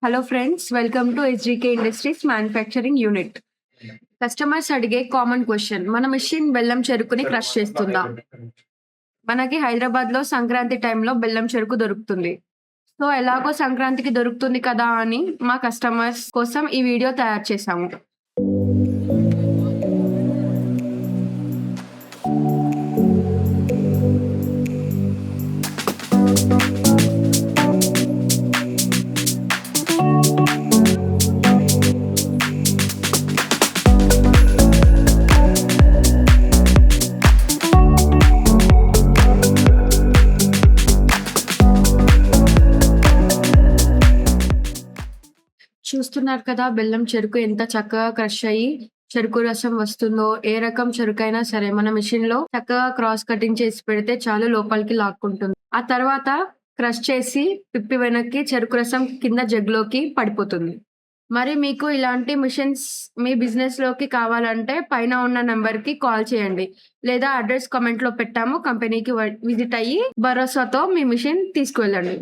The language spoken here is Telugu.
Hello friends, welcome to HDK industries manufacturing unit. Customers అడిగే కామన్ క్వెషన్, మన మెషిన్ బెల్లం చెరుకుని క్రష్ చేస్తుందా? మనకి హైదరాబాద్‌లో సంక్రాంతి టైంలో బెల్లం చెరుకు దొరుకుతుంది. సో, ఎలాగో సంక్రాంతికి దొరుకుతుంది కదా అని మా కస్టమర్స్ కోసం ఈ వీడియో తయారు చేశాము. చూస్తున్నారు కదా, బెల్లం చెరుకు ఎంత చక్కగా క్రష్ అయ్యి చెరుకు రసం వస్తుందో. ఏ రకం చెరుకైనా సరే మన మెషిన్‌లో చక్కగా క్రాస్ కటింగ్ చేసి పెడితే చాలు, లోపలికి లాక్కుంటుంది. ఆ తర్వాత క్రష్ చేసి తిప్పి వెనక్కి చెరుకు రసం కింద జగ్‌లోకి పడిపోతుంది. మరి మీకు ఇలాంటి మిషన్స్ మీ బిజినెస్‌లోకి కావాలంటే పైన ఉన్న నంబర్‌కి కాల్ చేయండి. లేదా అడ్రెస్ కామెంట్‌లో పెట్టాము. కంపెనీకి విజిట్ అయ్యి భరోసాతో మీ మిషన్ తీసుకువెళ్ళండి.